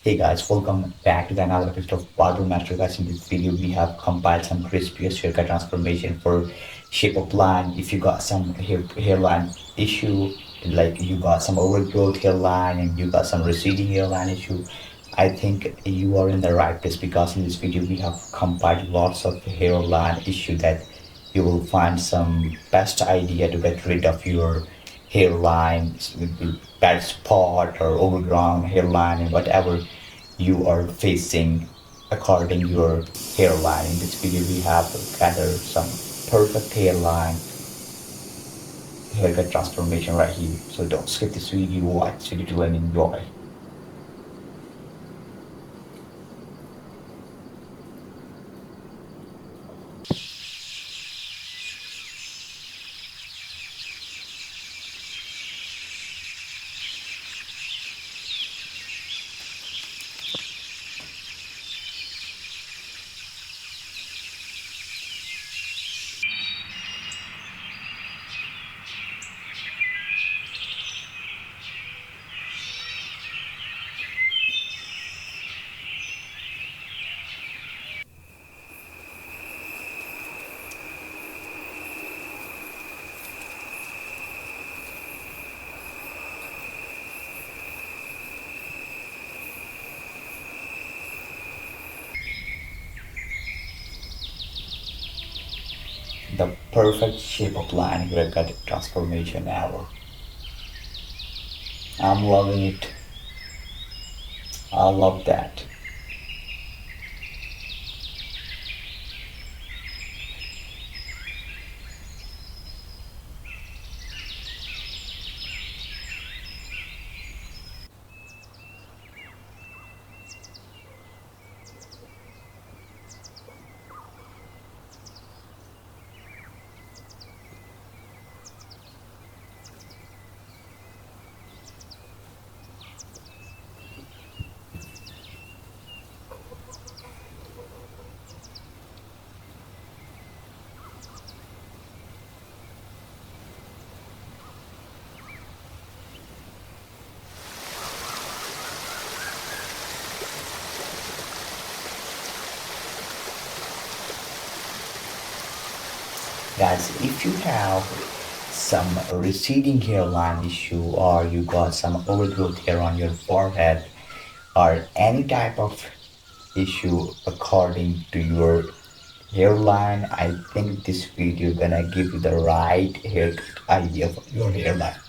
Hey guys, welcome back to the another episode of Barber Master. Guys, in this video, we have compiled some crispiest haircut transformation for shape of line. If you got some hairline issue, like you got some overgrowth hairline and you got some receding hairline issue, I think you are in the right place because in this video we have compiled lots of hairline issue that you will find some best idea to get rid of your hairline with the bad spot or overgrown hairline and whatever you are facing according your hairline. In this video we have gathered some perfect haircut transformation right here. So don't skip this video, watch this video to and enjoy. The perfect shape of line haircut transformation ever. I'm loving it. I love that. Guys, if you have some receding hairline issue or you got some overgrowth hair on your forehead or any type of issue according to your hairline, I think this video gonna give you the right haircut idea for your hairline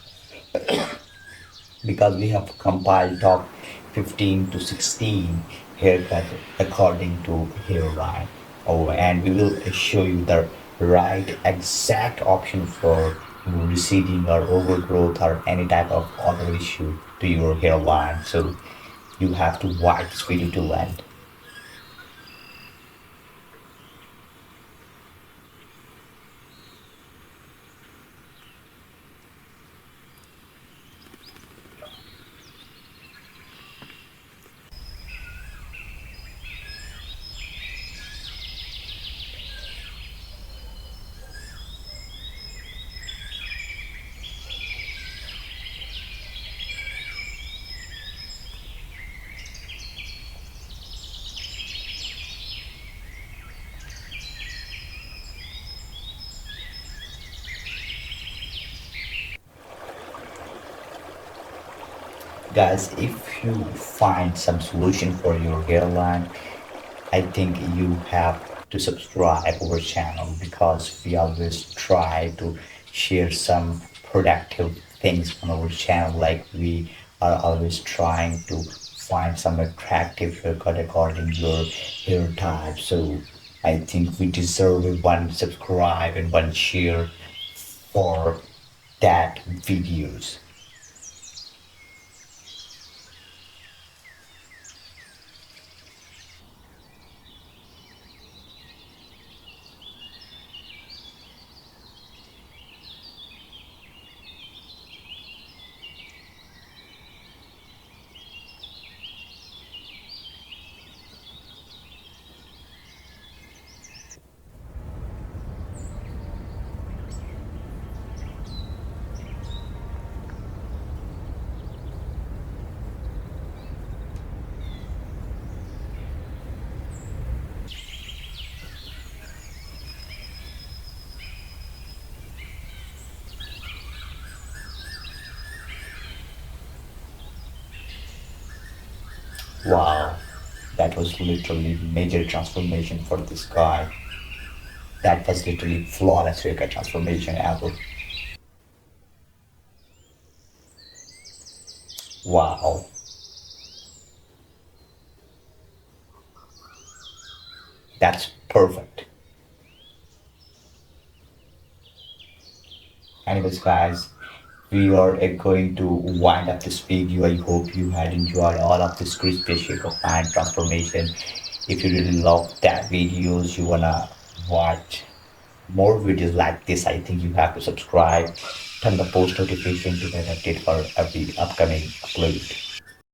because we have compiled top 15 to 16 haircut according to hairline. Oh, and we will show you the right exact option for receding or overgrowth or any type of other issue to your hairline. So you have to watch this video to end. Guys, if you find some solution for your hairline, I think you have to subscribe our channel because we always try to share some productive things on our channel. Like we are always trying to find some attractive haircut according to your hair type. So I think we deserve a one subscribe and one share for that videos. Wow, that was literally major transformation for this guy. That was literally flawless haircut transformation ever. Wow, that's perfect. Anyways, guys, we are going to wind up this video. I hope you had enjoyed all of this crispy shape of hand transformation. If you really love that videos, you wanna watch more videos like this, I think you have to subscribe, turn the post notification to get update for every upcoming upload.